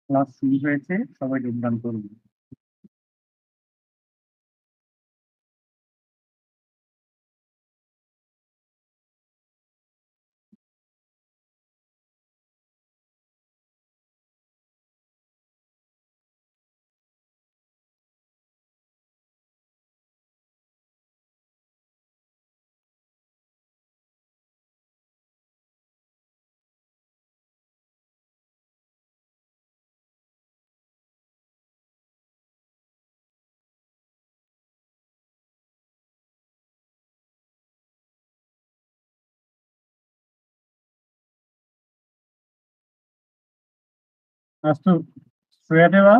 Class শুরু হয়েছে, সবাই যোগদান করুন। अस्तु, श्रूयते वा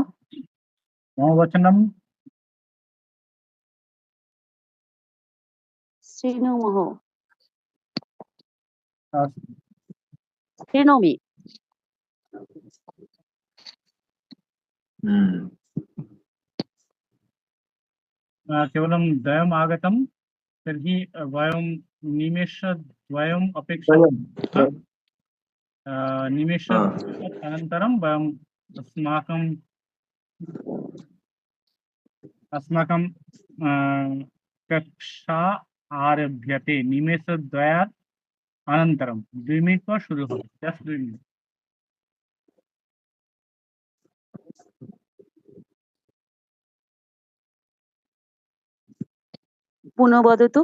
मम वचनं? शृणुमः अस्तु, शृणोमि केवलं द्वयम् आगतं, तर्हि वयं निमेषद्वयम् अपेक्षते। निमेषद्वयात् अनन्तरं वयम् अस्माकं कक्षा आरभ्यते। निमेषद्वयात् अनन्तरं 2 मिनिट पर शुरू होगा। Just 2 minute. पुनः वदतु।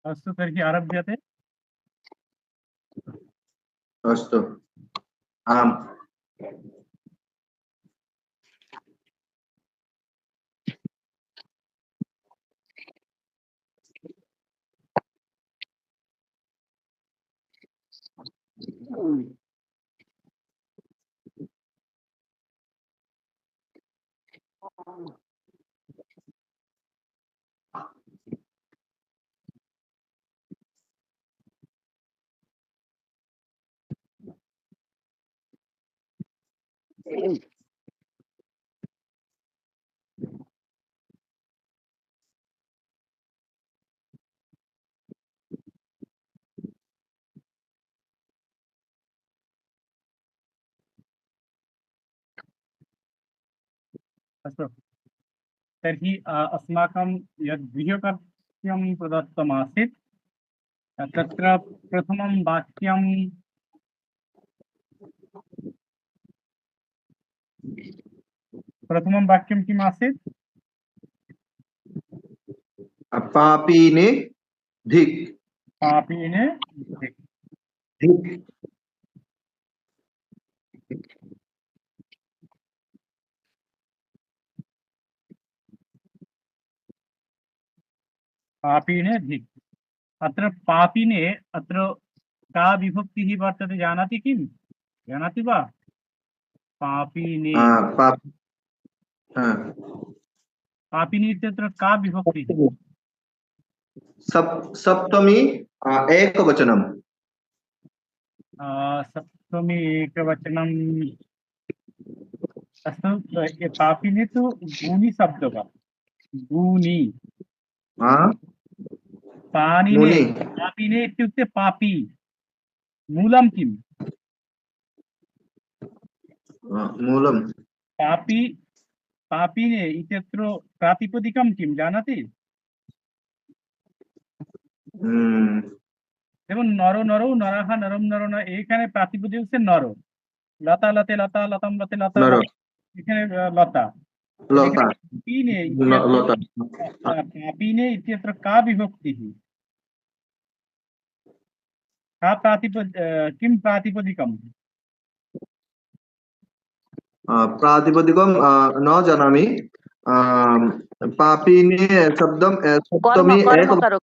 अस्तु, तर्हि आरभ्यते। अस्तु, आम्। अस्तु, तर्हि अस्माकं यद् गृहकार्यं प्रदत्तमासीत् तत्र प्रथमं वाक्यं किम् आसीत्? पापिने धिक्। पापिने धिक्। धिक्। पापिने धिक्। अत्र पापिने अत्र का विभक्तिः वर्तते जानाति किं? जानाति वा? पापिने। पापिने इत्यत्र का विभक्तिः? सप्तमी एकवचनम्। सप्तमी एकवचनम्। अस्तु, पापिने तु गूनि शब्द वा? गूनि। पानिने। पापिने इत्युक्ते पापी। मूलं किम्? मूलं पापी। पापिने इत्यत्र प्रातिपदिकं किं जानाति? যেমন নর নরৌ নরাহা নরম নরন, এখানে প্রাতিপদিক হচ্ছে নর। লতা লতে লতা, লতাম লতে লতা, এখানে লতা। পাপিনে ইত্যত্র কা বিভক্তিः? किं प्रातिपदिकम् प्रातिपदिकं न जानामि पापिने शब्दं কর্ম সপ্তমী এক কর্মকারক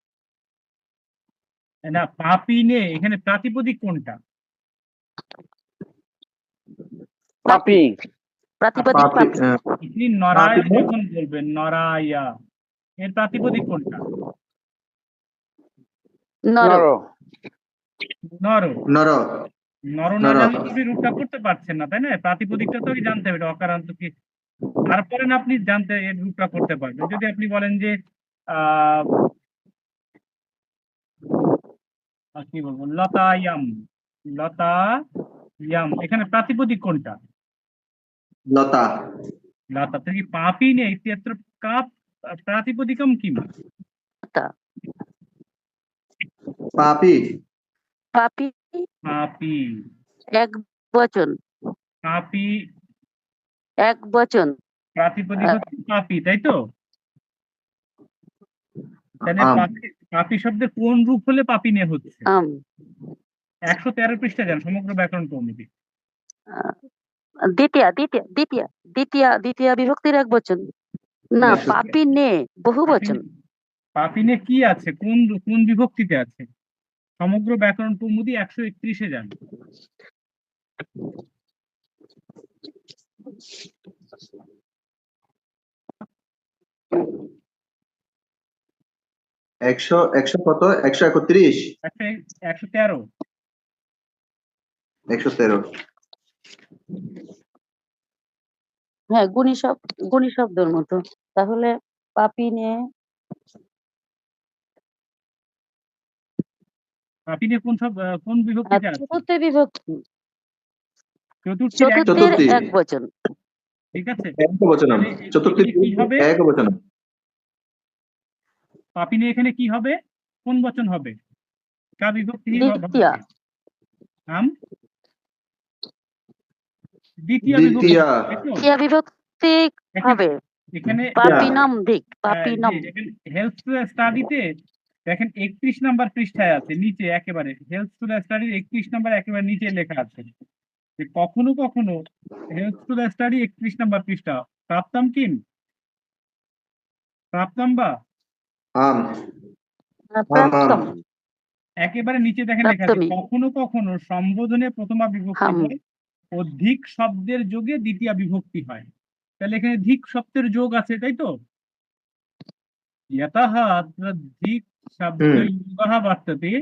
না পাপিনে এখানে প্রাতিপদিক কোনটা পাপি প্রাতিপদিক পাপি পাপি আপনি নরায়া পাপিনে যখন বলবেন নরায়া এর প্রাতিপদিক কোনটা নর নর নর নর নর না নর জানলে আপনি রূপটা করতে পারছেন না তাই না প্রাতিপদিকটা তো জানতে হবে এটা অকারান্ত কি তারপরে না আপনি জানতে এর রূপটা করতে পারবেন যদি আপনি বলেন যে আহ কি বলবো লতায়াম লতায়াম এখানে প্রাতিপদিক কোনটা লতা लता तर्हि पापिने इत्यत्र का प्रातिपदिकं किम् পাপি পাপি पापी এক বচন पापी এক বচন প্রাতিপদিক হচ্ছে পাপি তাই তো তাহলে আম পাপি শব্দের কোন রূপ হলে পাপিনে হচ্ছে আম 113 পৃষ্ঠা যান সমগ্র ব্যাকরণ কৌমুদি দ্বিতীয় দ্বিতীয় দ্বিতীয় দ্বিতীয় দ্বিতীয় বিভক্তির এক বচন না একশো- পাপি নে বহু বচন পাপিনে কি আছে কোন কোন বিভক্তিতে আছে সমগ্র ব্যাকরণ কৌমুদি 131-এ যান একশো কত 131 113 113 হ্যাঁ গুণী শব্দের মতো তাহলে পাপি নে পাপিনে কোন বিভক্তিতে আছে চতুর্থ বিভক্তি চতুর্থীর এক চতুর্থের চতুর্থী। এক বচন ঠিক আছে একবচনম চতুর্থী কি হবে একবচনম পাপিনে এখানে কি হবে কোন বচন হবে কা বিভক্তি দ্বিতীয়া নাম দ্বিতীয় বিভক্তি দ্বিতীয়া তাই তো? দ্বিতীয় বিভক্তি হবে এখানে পাপিনম দিক পাপিনম হেলথ স্টাডিতে দেখেন 31 নাম্বার পৃষ্ঠায় আছে নিচে একেবারে হেলথ স্টাডির 31 নাম্বার একেবারে নিচে লেখা আছে যে কখনো কখনো হেলথ স্টাডি 31 নাম্বার পৃষ্ঠা প্রাপ্তাম কিম প্রাপ্তাম বা আম প্রাপ্তম একেবারে নিচে দেখেন লেখা আছে প্রাপ্তমী। কখনো কখনো সম্বোধনে প্রথমা বিভক্তি হাম। হয় ও ধিক শব্দের যোগে দ্বিতীয় বিভক্তি হয় তাহলে এখানে ধিক শব্দের যোগ আছে তাই তো यतः अत्र धिक् शब्दयोगः वर्तते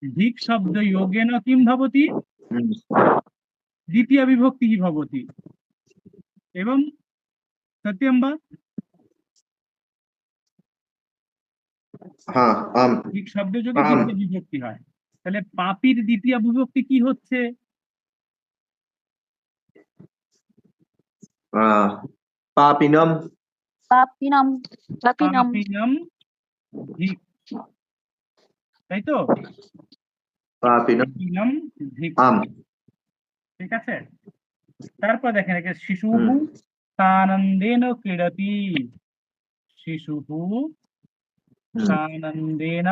धिक् शब्दयोगेन किं भवति द्वितीय विभक्तिः भवति एवं सत्यं वा হ্যাঁ আম ধিক শব্দযোগে আম। দ্বিতীয় বিভক্তি হয় তাহলে পাপির দ্বিতীয় বিভক্তি কি হচ্ছে পাপিনম পাপিনম পাপিনম পাপিনম ধিক তাই তো পাপিনম পাপিনম ধিক আম ঠিক আছে তারপর দেখেন একে শিশু হুম। সানন্দেন ক্রীড়তি শিশু সানন্দেন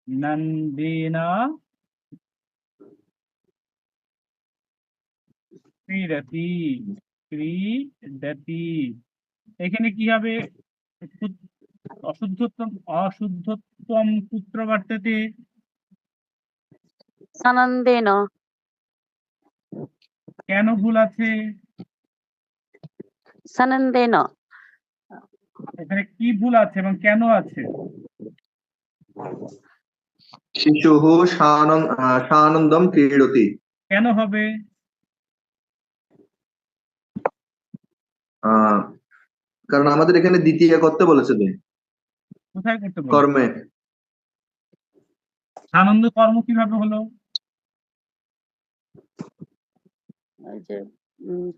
নন্দেন ক্রীড়তি ক্রীডতি এখানে কি হবে অশুদ্ধত্বম পুত্র বর্ততে আনন্দেন কেন ভুল আছে সানন্দেন এখানে কি ভুল আছে এবং কেন আছে শিশুः সানন্দম ক্রীড়তি কেন হবে কারণ আমাদের এখানে দ্বিতীয় করতে বলেছে যে কোথায় করতে বলবো কর্মে আনন্দ কর্ম কিভাবে হলো ওই যে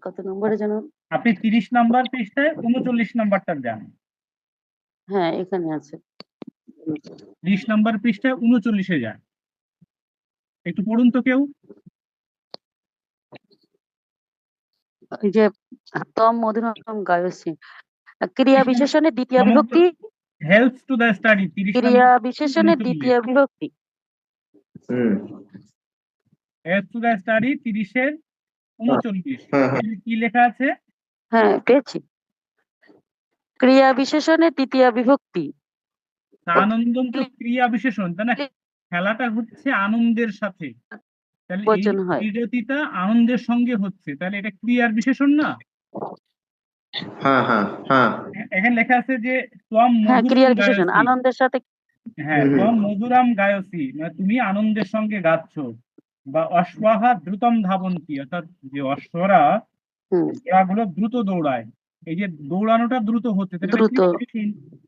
কত নম্বরে যেন আপনি 30 নাম্বার পৃষ্ঠায় 39 নাম্বারটা দেন হ্যাঁ এখানে আছে 30 নাম্বার পৃষ্ঠায় 39-এ যান একটু পড়ুন তো কেউ ওই যে তম মধুরম গায়সী ক্রিয়া বিশেষণে দ্বিতীয় সমগ্র- বিভক্তি হেল্পস টু দ্য স্টাডি 30 ক্রিয়া নম্বর বিশেষণের দ্বিতীয় বিভক্তি। হুম হেল্পস টু দ্য স্টাডি 30-এর 39 হ্যাঁ হ্যাঁ কি লেখা আছে? হ্যাঁ, পেয়েছি। ক্রিয়া বিশেষণের দ্বিতীয় বিভক্তি। আনন্দম তো ক্রিয়া বিশেষণ, তাই না? খেলাটা হচ্ছে আনন্দের সাথে, তাহলে এই বচন হয়। বিরতিটা আনন্দের সঙ্গে হচ্ছে, তাহলে এটা ক্রিয়ার বিশেষণ না? হ্যাঁ হ্যাঁ হ্যাঁ এখানে লেখা আছে যে ত্বম হ্যাঁ, মধুরাম ক্রিয়ার বিশেষণ গায়সি। আনন্দের সাথে। হ্যাঁ, হুম, হুম। ত্বম মধুরাম গায়সি মানে তুমি আনন্দের সঙ্গে গাচ্ছ। বা অশ্বাহা দ্রুতম ধাবন্তি, অর্থাৎ যে অশ্বরা হুম, ঘোড়াগুলো দ্রুত দৌড়ায়, এই যে দৌড়ানোটা দ্রুত হচ্ছে, তাহলে এটা দ্রুত। ক্রিয়া বিশেষণ।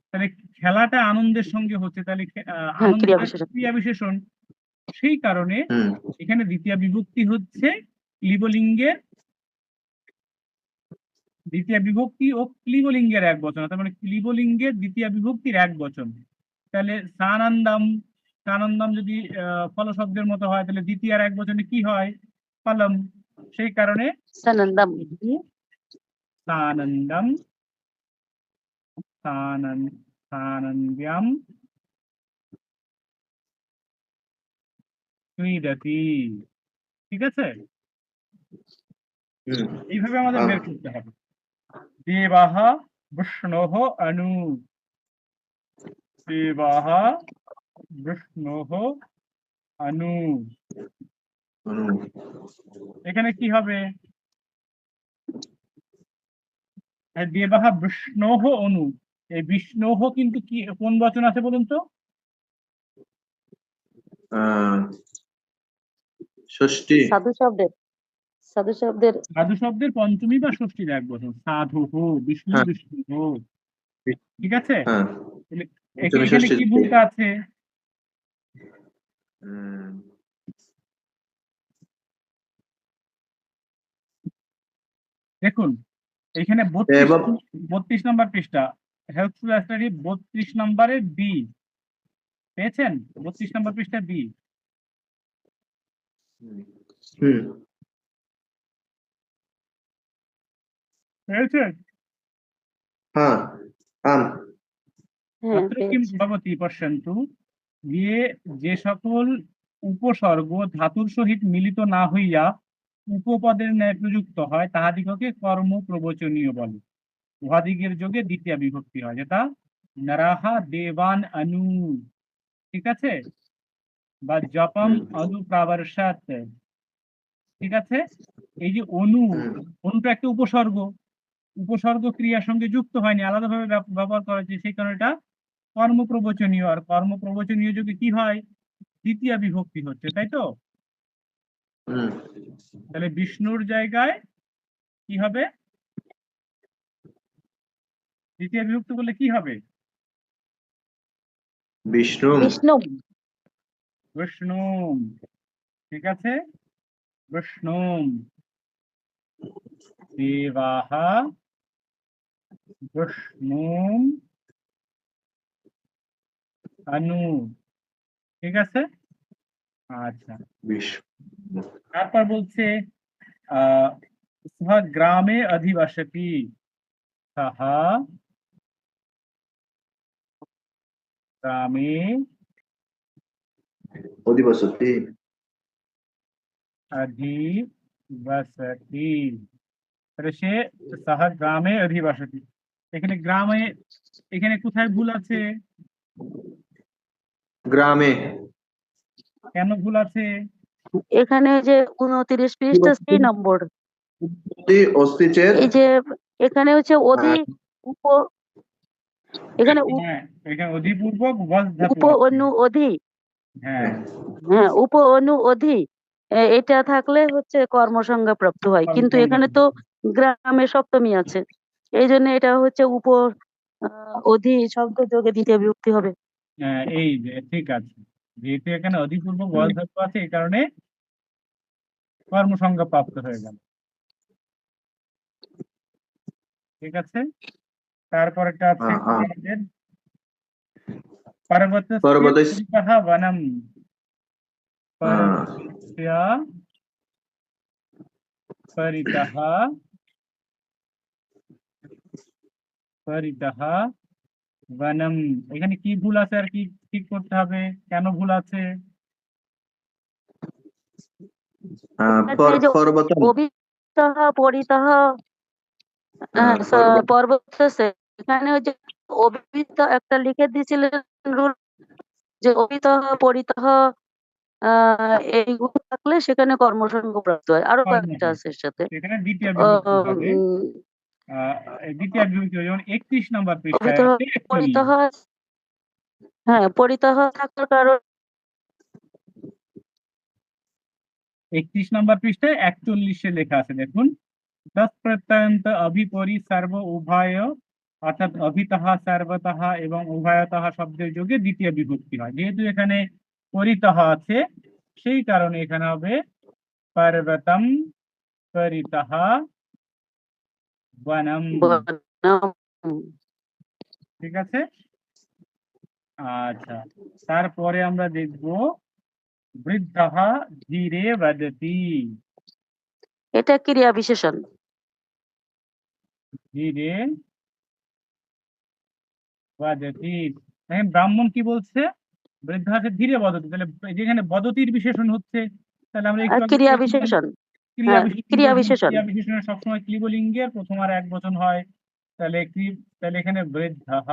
তাহলে খেলাটা আনন্দের সঙ্গে হচ্ছে, তাহলে হ্যাঁ, ক্রিয়া আনন্দটা বিশেষণ। ক্রিয়া বিশেষণ। সেই কারণে হুম এখানে দ্বিতীয় বিভক্তি হচ্ছে ক্লিবলিঙ্গের, দ্বিতীয় বিভক্তি ও ক্লিবলিঙ্গের এক বচন, তার মানে ক্লিবলিঙ্গের দ্বিতীয় বিভক্তির এক বচন। তাহলে সানন্দম, সানন্দম যদি ফল শব্দের মতো হয়, তাহলে দ্বিতীয় এক বচনে কি হয়? ফলম। সেই কারণে সানন্দম। সানন্দম, সানন্দ্যাম ক্রীডতি। ঠিক আছে, হুম এইভাবে আমাদের আহ, বের করতে হবে। দেবাহ বিষ্ণোহ অনু, দেবাহ বিষ্ণোহ অনু। হুম। এখানে কি হবে? দেবাহ বিষ্ণোহ অনু, এই বিষ্ণোহ কিন্তু কি কোন বচন আছে বলুন তো? আহ, ষষ্ঠী। সাধু শব্দের, সাধু শব্দের। সাধু শব্দের পঞ্চমী বা ষষ্ঠীর এক বচন, সাধু হো বিষ্ণু হ্যাঁ বিষ্ণু হো। ঠিক আছে, হ্যাঁ তাহলে পঞ্চমী এখানে ষষ্ঠী। কি ভুলটা আছে? হুম, দেখুন, এখানে এবং 32 নম্বর পৃষ্ঠা, হেল্পফুল স্টাডি 32 নম্বরের বি, পেয়েছেন? 32 নম্বর পৃষ্ঠা বি হুম পেয়েছেন? হ্যাঁ আম হ্যাঁ, অত্র কিম পেয়েছি। ভবতি পশ্যন্তু, গিয়ে যে সকল উপসর্গ ধাতুর সহিত মিলিত না হইয়া উপপদের ন্যায় প্রযুক্ত হয়, তাহাদিগকে কর্ম প্রবচনীয় বলে। উহাদিগের যোগে দ্বিতীয় বিভক্তি হয়, যেটা নরাহা দেবান অনু। ঠিক আছে, বা জপম হুম অনুপ্রাবর্ষাত। ঠিক আছে, এই যে অনু, হুম অনুটা একটা উপসর্গ, উপসর্গ ক্রিয়ার সঙ্গে যুক্ত হয়নি, আলাদাভাবে ব্যবহার করা হয়েছে, সেই কারণে এটা কর্ম প্রবচনীয়। আর কর্ম প্রবচনীয় যোগে কি হয়? দ্বিতীয় বিভক্তি হচ্ছে, তাই তো? হুম তাহলে বিষ্ণুর জায়গায় কি হবে? দ্বিতীয় বিভক্তি করলে কি হবে? বিষ্ণু। বিষ্ণু। বিষ্ণু। ঠিক আছে, বিষ্ণু। দেবাহ বিষ্ণু অনু। ঠিক আছে, আচ্ছা। বিষ্ণু তারপর বলছে আহ সহ গ্রামে অধিবাসতি, সহ গ্রামে অধিবসতি। অধিবসতি, তাহলে সে সহ গ্রামে অধিবাসতি। এখানে গ্রামে, এখানে কোথায় ভুল আছে? গ্রামে। কেন ভুল আছে? এখানে যে 29 পৃষ্ঠা সি নম্বর, অস্তিচের। এই যে এখানে হচ্ছে অধি উপ, এখানে হ্যাঁ, এখানে অধিপূর্বক বস ধাতু উপ আছে। অনু অধি। হ্যাঁ, হ্যাঁ, উপ অনু অধি, এটা থাকলে হচ্ছে কর্মসংজ্ঞা প্রাপ্ত হয়, কিন্তু এখানে তো গ্রামে সপ্তমী আছে, এই জন্য এটা হচ্ছে উপ অধি শব্দ যোগে দ্বিতীয় বিভক্তি হবে। এই যে ঠিক আছে, যেহেতু এখানে অধিপূর্বক বস ধাতু আছে, এই কারণে কর্মসংজ্ঞা প্রাপ্ত হয়ে গেল। ঠিক আছে, তারপরেরটা আছে হ্যাঁ হ্যাঁ আমাদের পর্বতস্য পর্বত। পরিতঃ বনম, হ্যাঁ পর্বতস্য পরিতঃ, পরিতঃ বনম। এখানে কি ভুল আছে আর কি ঠিক করতে হবে, কেন ভুল আছে? এখানে এই যে পর্বতম। অভিতः পরিতः পর্বত। পর্বত আছে, এখানে ওই যে অভিত একটা লিখে দিয়েছিলেন রুল, যে অভিতः পরিতः এইগুলো থাকলে সেখানে কর্মসঙ্গ প্রাপ্ত হয়, আরো কর্ম কয়েকটা হয়। আছে এর সাথে। এখানে দ্বিতীয় বিভক্তি আহ, হবে। উম, দ্বিতীয় বিভক্তি হবে, যেমন 31 নম্বর পৃষ্ঠায় অভিতः আছে 41। পরিতः, হ্যাঁ পরিতः থাকার কারণ 31 নম্বর পৃষ্ঠায় 41-এ লেখা আছে, দেখুন। দশ প্রত্যয়ন্ত অভিপরি সর্ব উভয়, অর্থাৎ অভিতঃ সর্বতঃ এবং উভয়তঃ শব্দের যোগে দ্বিতীয় বিভক্তি হয়। যেহেতু এখানে পরিতঃ আছে, সেই কারণে এখানে হবে পর্বতম পরিতঃ বনম। বনম। ঠিক আছে। আচ্ছা, তারপরে আমরা দেখব বৃদ্ধः ধীরে বদতি। এটা ক্রিয়া বিশেষণ। ধীরে বদতি, দেখেন ব্রাহ্মণ কি বলছে, বৃদ্ধাকে ধীরে বদতি, তাহলে যেখানে বদতির বিশেষণ হচ্ছে, তাহলে আমরা একটু আর আগে ক্রিয়া বলেছিলাম বিশেষণ, ক্রিয়া হ্যাঁ বিশেষণ ক্রিয়া বলছেন, বিশেষণ। ক্রিয়া বিশেষণের সবসময় ক্লিবলিঙ্গের প্রথম আর এক বচন হয়। তাহলে কি, তাহলে এখানে বৃদ্ধः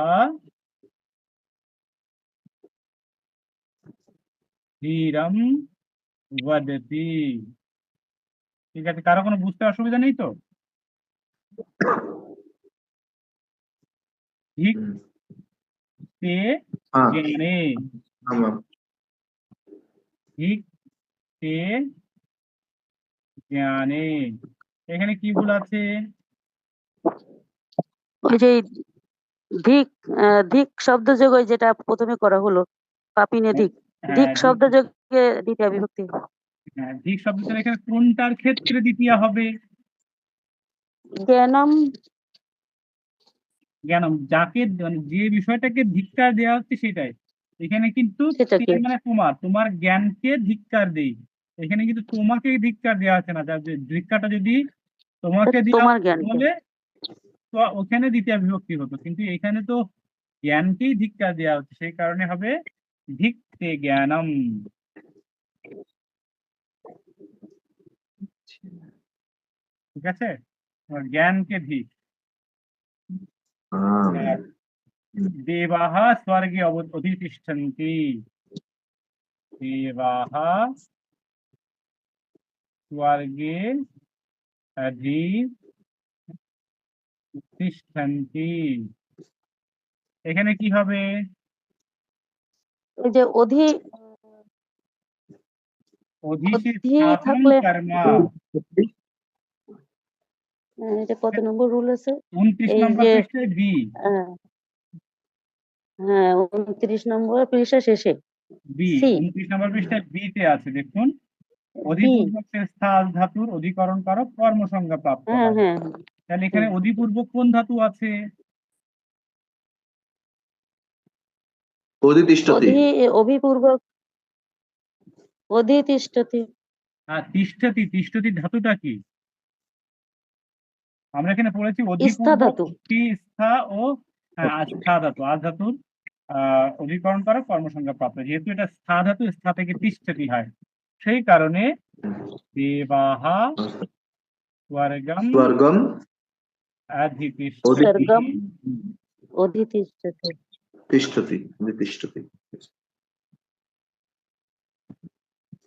ধীরম বদতি। ঠিক আছে, কারো কোনো বুঝতে অসুবিধা নেই তো? ঠিক হুম। তে হ্যাঁ। জ্ঞানে, ஆமா। ঠিক তে জ্ঞানে। এখানে কি ভুল আছে? ওই যে ধিক, ধিক শব্দ যোগ যেটা প্রথমে করা হলো, পাপিনে ধিক, ধিক হ্যাঁ, শব্দ যোগে দ্বিতীয় বিভক্তি। হ্যাঁ, ঠিক শব্দটা এখানে কোনটার ক্ষেত্রে দ্বিতীয় হবে? জ্ঞানম। জ্ঞানম, যাকে মানে যে বিষয়টাকে ধিক্কার দেওয়া হচ্ছে সেটাই। এখানে কিন্তু সেটা তে কি? মানে তোমার, তোমার জ্ঞানকে ধিক্কার দেই। এখানে কিন্তু তোমাকে ধিক্কার দেওয়া হচ্ছে না। ধিক্কারটা যদি তোমাকে দেওয়া তোমার জ্ঞানকে। হলে তো ওখানে দ্বিতীয় বিভক্তি হতো, কিন্তু এখানে তো জ্ঞানকেই ধিক্কার দেওয়া হচ্ছে, সেই কারণে হবে ধিক্তে জ্ঞানম। ঠিক আছে, তোমার জ্ঞানকে ধিক। আর দেবাহ স্বর্গে অধিতিষ্ঠন্তি। দেবাহ স্বর্গে অধিতিষ্ঠন্তি। এখানে কি হবে? ওই যে অধিশি অধি স্থাপন থাকলে, কর্মা। এটা কত নম্বর রুল আছে? 29 এই নম্বর যে পৃষ্ঠায় বি। আহ, হ্যাঁ 29 নম্বর পৃষ্ঠা শেষে বি সি, 29 নম্বর পৃষ্ঠায় বি তে আছে, দেখুন। বি। অধিপূর্বক স্থাল ধাতুর অধিকরণ কারক কর্মসংজ্ঞা প্রাপ্ত হ্যাঁ হয়। হ্যাঁ তাহলে এখানে অধিপূর্বক কোন ধাতু আছে? অধিতিষ্ঠতি। অভিপূর্বক অধিতিষ্ঠতি। আর তিষ্ঠতি, তিষ্ঠতি ধাতুটা কি? আমরা এখানে পড়েছি স্থা অধিপূর্বক ধাতু। টি স্থা ও স্থা ধাতু, আজ ধাতুর অধিকরণ কারক কর্মসংজ্ঞা প্রাপ্ত। যেহেতু এটা স্থা ধাতু, স্থা থেকে তিষ্ঠতি হয়, সেই কারণে দেবাহা স্বর্গম স্বর্গম অধিতিষ্ঠতি। স্বর্গম অধিতিষ্ঠতি। তিষ্ঠতি। অধিতিষ্ঠতি।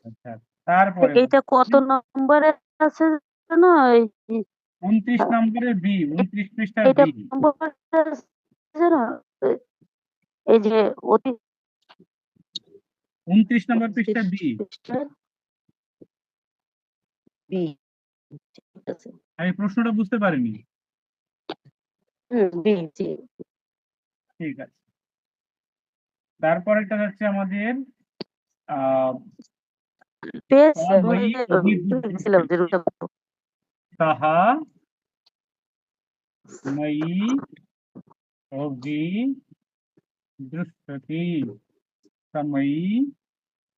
আচ্ছা, তারপরে এইটা কত নম্বরে আছে জানো? 29 নম্বরের বি, 29 পৃষ্ঠার এটা বি। নম্বর জানো? এই যে অতি 29 নম্বর পৃষ্ঠার বি। বি। ঠিক আছে। আমি প্রশ্নটা বুঝতে পারিনি। বি জি। ঠিক আছে, তারপরেটা হচ্ছে আমাদের আহ পেজ তন্ময়ী লিখেছিলাম যে রুলটা। তাহা ময়ী অভিদৃশ্যতি। তন্ময়ী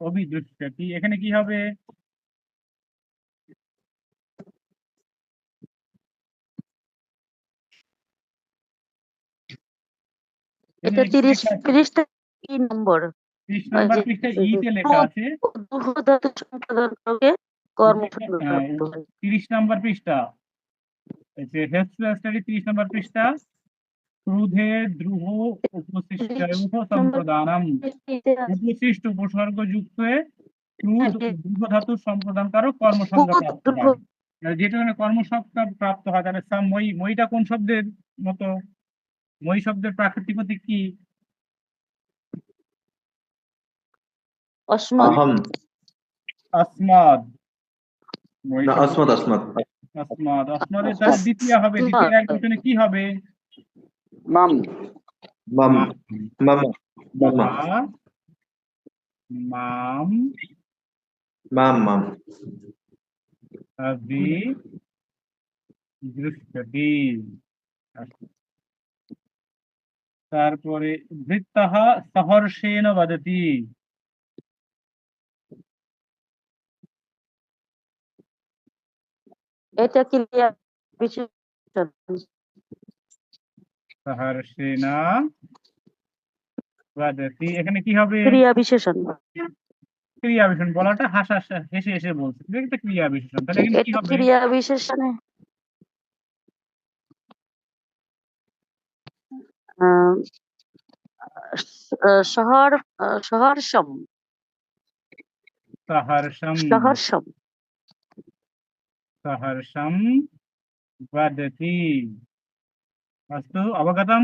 অভিদৃশ্যতি, এখানে কি হবে? এটা এখানে কি 30 লেখা আছে? পৃষ্ঠা কি নম্বর 30 ওই নম্বর যে পৃষ্ঠায় ইতে লেখা আছে। ধাতু সম্পাদনকে কর্মসংগ প্রাপ্ত হয় 30 নম্বর পৃষ্ঠা, এই যে হেলথ স্টাডি 30 নম্বর পৃষ্ঠা, ক্রুধে দ্রুহ উপশিষ্ট 30 নম্বর সম্প্রদানম, পৃষ্ঠাতে আছে। উপশিষ্ট উপসর্গ যুক্ত ক্রুধ হ্যাঁ, দ্রুহ ধাতুর সম্প্রদানকারক কর্মসংজ্ঞা প্রাপ্ত দ্রুহ হয়। যেটা মানে কর্মসংজ্ঞা প্রাপ্ত হয়, তাহলে মই, মইটা কোন শব্দের মতো? মই শব্দের প্রাকৃতিক প্রতীক কি? অস্মৎ अहम আসমাদ। মই ना শব্দ अस्मत् अस्मत् আসমাদ, আসমাদের তাহলে দ্বিতীয় হবে, দ্বিতীয় এক বচনে কি হবে? মাম मम মা, मम मम মাম, माम माम আবি, দৃশ্যতি। তারপরে বৃত্তাহ সহর্ষেণ বদতি, এটা ক্রিয়া বিশেষণ সহর্ষেণ বদতি, এখানে কি হবে? ক্রিয়া বিশেষণ ক্রিয়া বিশেষণ, বলাটা হাসা হেসে হেসে বলছে, এটা একটা ক্রিয়া বিশেষণ, তাহলে এখানে কি এটা হবে? ক্রিয়া বিশেষণে আহ, শহর সহর্ষম সহর্ষম, সহর্ষম সহর্ষম वदति। अस्तु, अवगतं?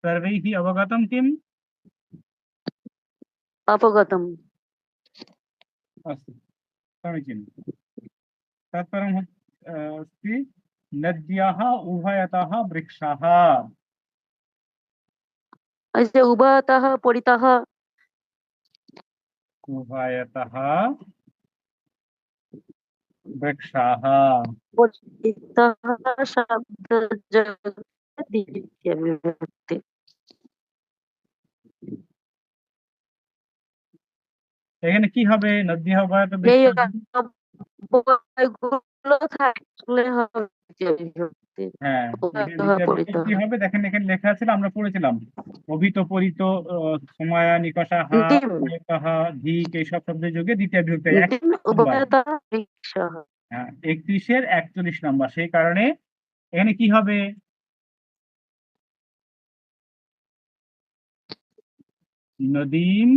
सर्वैः अवगतं किम्? অবগতম अस्तु, समीचीनं। तत्परं अस्ति नद्याः उभयतः वृक्षाः, এই যে উভয়তः পরিতः उभयतः वृक्षाः। পরিতः শব্দ দ্বিতীয় বিভক্তি এখানে কি হবে? নদ্যাः উভয়তः এই वृक्षाः। অবয়গুলো থাকলে হবে দ্বিতীয় বিভক্তি হ্যাঁ, এখানে উভয়তः দ্বিতীয় পরিতः বিভক্তি হবে। দেখেন এখানে লেখা ছিল, আমরা পড়েছিলাম অভিত পরিত সময়া নিকষাহা ডিম উভয়তः ধিক, এইসব শব্দের যোগে দ্বিতীয় বিভক্তি এক ডিম নম্বর। উভয়তः বৃক্ষः 31-এর 41 নম্বর, সেই কারণে এখানে কি হবে? নদীম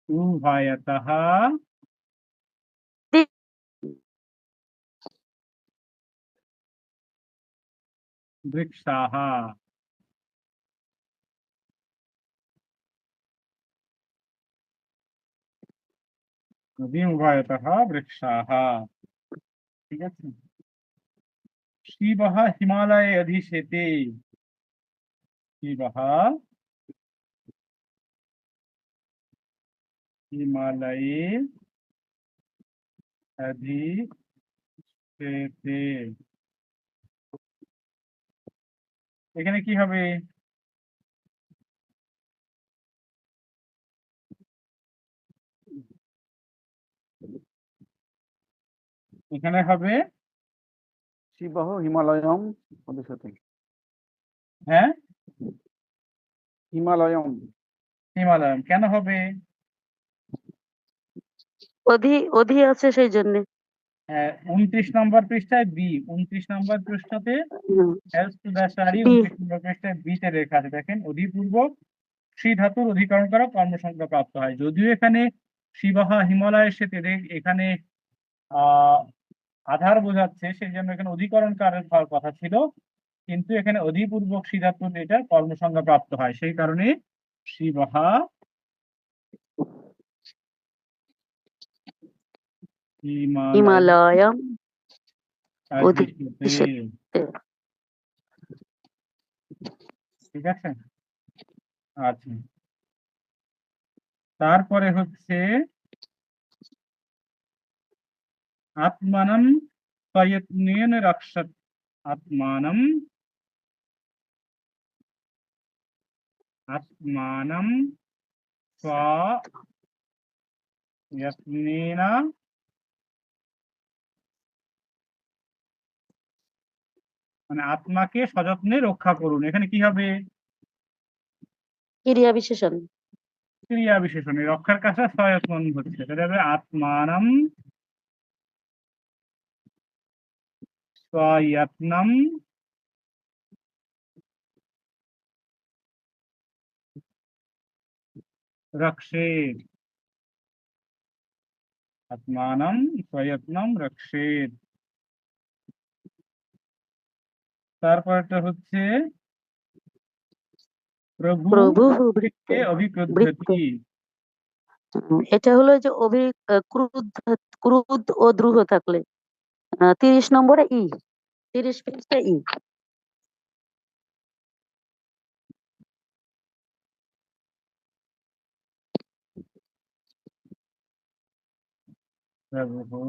উভয়তः বৃক্ষাः। নদীম উভয়তः বৃক্ষাः, ঠিক আছে। শিবः হিমালয়ে অধিশেতে, শিবः হিমালয়ে অধিশেতে, এখানে কি হবে? এখানে হবে শিবহ হিমালয়ম অধিশতি হ্যাঁ হিমালয়ম হিমালয়, কেন হবে? অধি আছে সেই জন্য 29 নম্বর পৃষ্ঠায় বি, 29 নম্বর পৃষ্ঠাতে help to the study, B 29 নম্বর পৃষ্ঠায় বিতে লেখা আছে, দেখেন অধিপূর্বক শ্রী ধাতুর অধিকরণ করা কর্মসংখ্যা প্রাপ্ত হয়। যদিও এখানে শিবাহা হিমালয়ের সাথে এখানে আধার বোঝাচ্ছে, সেই জন্য এখানে অধিকরণ কারের হওয়ার কথা ছিল, কিন্তু এখানে অধিপূর্বক শ্রী ধাতুর এটা কর্মসংখ্যা প্রাপ্ত হয়, সেই কারণে শিবাহা হিমালয় হিমালয়ম অধিষ্ঠিতে, অধিষ্ঠিতে ঠিক আছে। আচ্ছা, তারপরে হচ্ছে আত্মানম প্রয়ত্নেন রক্ষত, আত্মানম আত্মানম প্রয়ত্নেন, মানে আত্মাকে সযত্নে রক্ষা করুন, এখানে কি হবে? ক্রিয়া বিশেষণ। ক্রিয়া বিশেষণ এই রক্ষার কাজটা সয়ত্মন হচ্ছে, তাহলে হবে আত্মানম সয়ত্নম রক্ষেত। আত্মানম সয়ত্নম রক্ষেত। তারপরটা হচ্ছে প্রভু প্রভু বৃত্তে বৃত্তে। অভিক্রুদ্ধতি। এটা হলো যে ক্রুদ্ধ ও দ্রুহ থাকলে 30 নম্বরে 30 পৃষ্ঠা প্রভু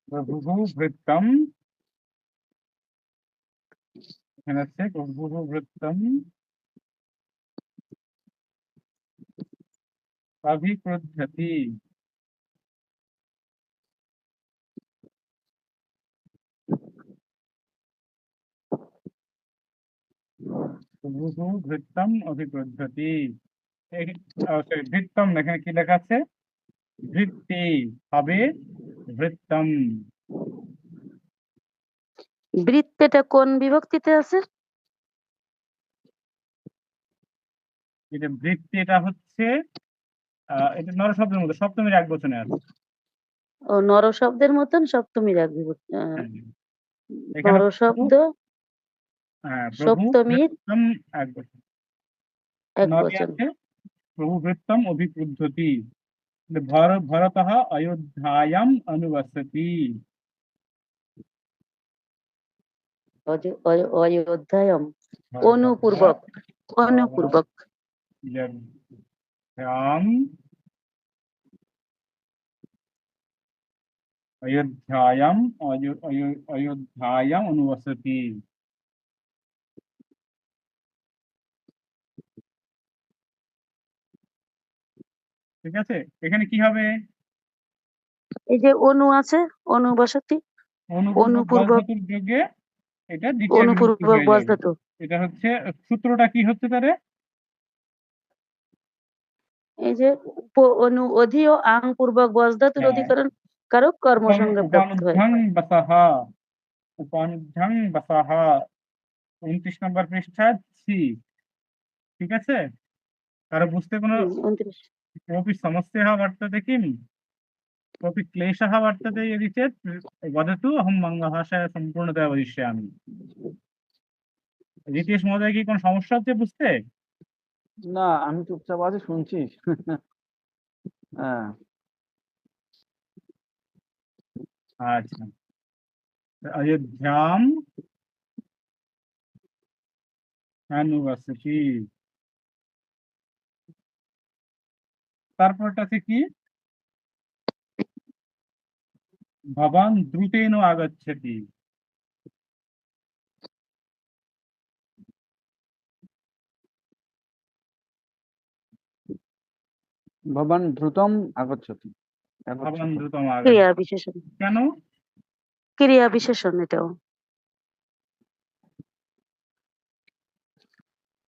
প্রভু বৃত্তম, এখানে আছে প্রভু বৃত্তম অভিক্রুদ্ধতি। প্রভু বৃত্তম অভিক্রুদ্ধতি। বৃত্তম এখানে কি লেখা আছে? বৃত্তি হবে বৃত্তম। বৃত্তেটা কোন বিভক্তিতে আছে? এটা বৃত্তি, এটা হচ্ছে এটা নর শব্দের মধ্যে সপ্তমীর এক বচনে আছে। ও নর শব্দের মতন সপ্তমীর এক বিভক্তি। হ্যাঁ, এখানে নর শব্দ প্রভু সপ্তমীর বৃত্তম এক বচন, এক নরে বচন। আছে প্রভু বৃত্তম অভিক্রুদ্ধতি। ভরতঃ অযোধ্যায়াম অনুবসতি। অযোধ্যায়ম অনুপূর্বক। অনুপূর্বক। অযোধ্যায়াম অযোধ্যায়াম অযোধ্যায়াম অনুবসতি। ঠিক আছে, এখানে কি হবে? এই যে অনু আছে, অনুবসতি, অনুপূর্বক। বসধাতুর যোগে এটা দ্বিতীয় বিভক্তি অনুপূর্বক হয়ে যাবে। বসধাতু। এটা হচ্ছে সূত্রটা কি হচ্ছে তারে? এই যে অনু অধি ও আং পূর্বক বসধাতুর হ্যাঁ, অধিকরণ কারক কর্মসংজ্ঞা প্রাপ্ত হয়। উপানুধ্যাং বাসাহা, উপানুধ্যাং বাসাহা 29 নম্বর পৃষ্ঠা সি। ঠিক আছে, কারো বুঝতে কোনো 29। कोऽपि समस्या वर्तते किम्? कोऽपि क्लेशः वर्तते यदि चेत् वदतु, अहं बङ्गभाषाया सम्पूर्णतया वदिष्यामि। রিতেশ মহোদয় কি কোনো সমস্যা হচ্ছে বুঝতে? না, আমি চুপচাপ আছি, শুনছি। হ্যাঁ, আচ্ছা, অযোধ্যাম অনুবসতি। তারপরটাতে কি? ভবান দ্রুতেন আগচ্ছতি। ভবান দ্রুতম আগচ্ছতি। ভবান দ্রুতম ক্রিয়া আগচ্ছতি। বিশেষণ। কেন? ক্রিয়া বিশেষণ এটাও।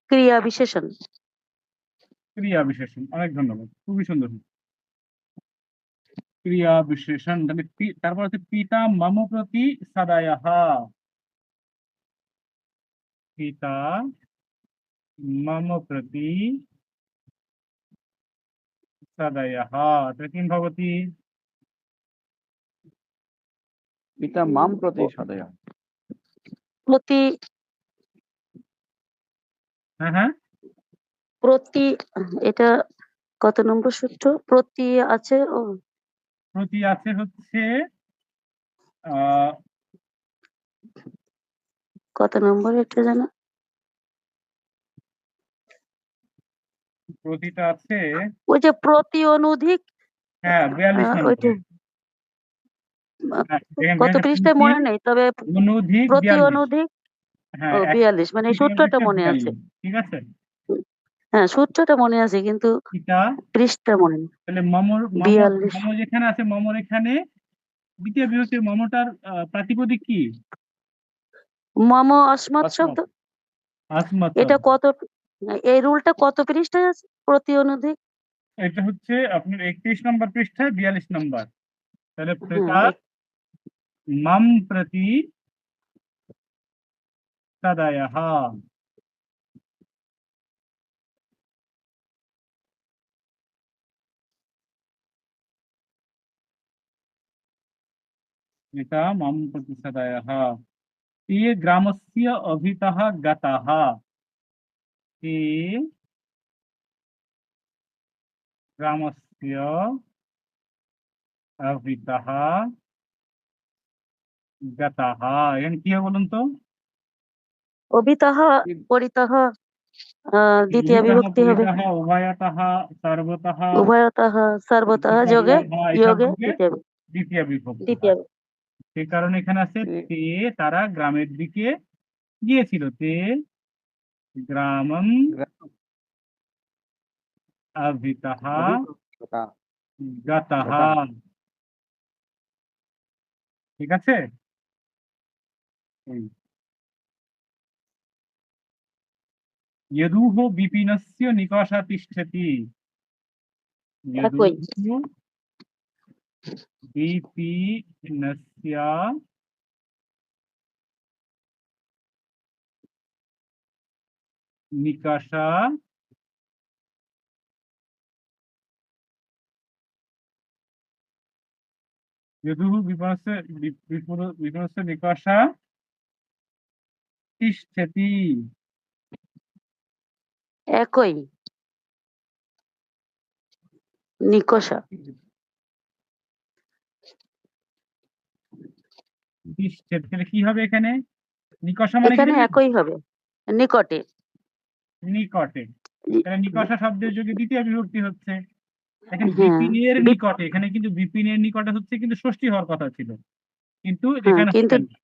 ক্রিয়া বিশেষণ। ক্রিয়া বিশেষণ, অনেক ধন্যবাদ, খুবই সুন্দর। ক্রিয়া বিশেষণ, তারপর হচ্ছে পিতা মম প্রতি সদায়ঃ। পিতা मम प्रति सदयः, अत्र किं भवति? পিতা মাম প্রতি সদয়। প্রতি হ্যাঁ, প্রতি এটা কত নম্বর সূত্র? প্রতি আছে প্রতি আছে হচ্ছে আহ কত নম্বর এটা জানো? প্রতিটা আছে, ওই যে প্রতি অনুধিক। হ্যাঁ 42 ওইটা নম্বরে। কত পৃষ্ঠায় মনে নেই, তবে অনুধিক প্রতি 42। অনুধিক হ্যাঁ, 42, মানে এই সূত্রটা মনে আছে। ঠিক আছে, হ্যাঁ সূত্রটা মনে আছে, কিন্তু পিতা পৃষ্ঠা মনে নেই। তাহলে মম 42। যেখানে আছে মমর এখানে দ্বিতীয় বিভক্তির মমটার প্রাতিপদিক কি? মম অস্মৎ শব্দ। আসমাত এটা শব্দ। কত, এই রুলটা কত পৃষ্ঠায় আছে প্রতি অনুদিক? এটা হচ্ছে আপনার 31 নম্বর পৃষ্ঠায় 42 নম্বর। তাহলে হ্যাঁ, প্রেতা মাম প্রতি তদয়ঃ। प्रेता माम प्रति तदयः। ते ग्रामस्य अभितः गताः। ते ग्रामस्य अभितः गताः। এখানে কি হবে বলুন তো? অভিতঃ পরিতঃ দ্বিতীয় ইতः বিভক্তি হবে। পরিতः উভয়তः সর্বতः উভয়তঃ সর্বতঃ যোগে এইসব যোগে যোগে দ্বিতীয় দ্বিতীয় বিভক্তি দ্বিতীয় হয়। সে কারণে এখানে আছে তে, তারা গ্রামের দিকে গিয়েছিল। তে গ্রামম अभितः অভিজ্ঞতা। गतः। गतः। ঠিক আছে? এই यदुः विपिनस्य निकषा तिष्ठति। একই। यदुः विपिनस्य निकषा यदुः विपिनस्य निकषा तिष्ठति। একই নিকষা। तिष्ठति তাহলে কি হবে এখানে? নিকষা মানে কি এখানে জানেন? একই হবে, নিকটে। নিকটে। তাহলে নিকষা শব্দের যোগে দ্বিতীয় বিভক্তি হচ্ছে। দেখেন হ্যাঁ, বিপিনের নিকটে, এখানে কিন্তু বিপিনের নিকটে হচ্ছে কিন্তু ষষ্ঠী হওয়ার কথা ছিল, কিন্তু হ্যাঁ, এখানে কিন্তু হবে না।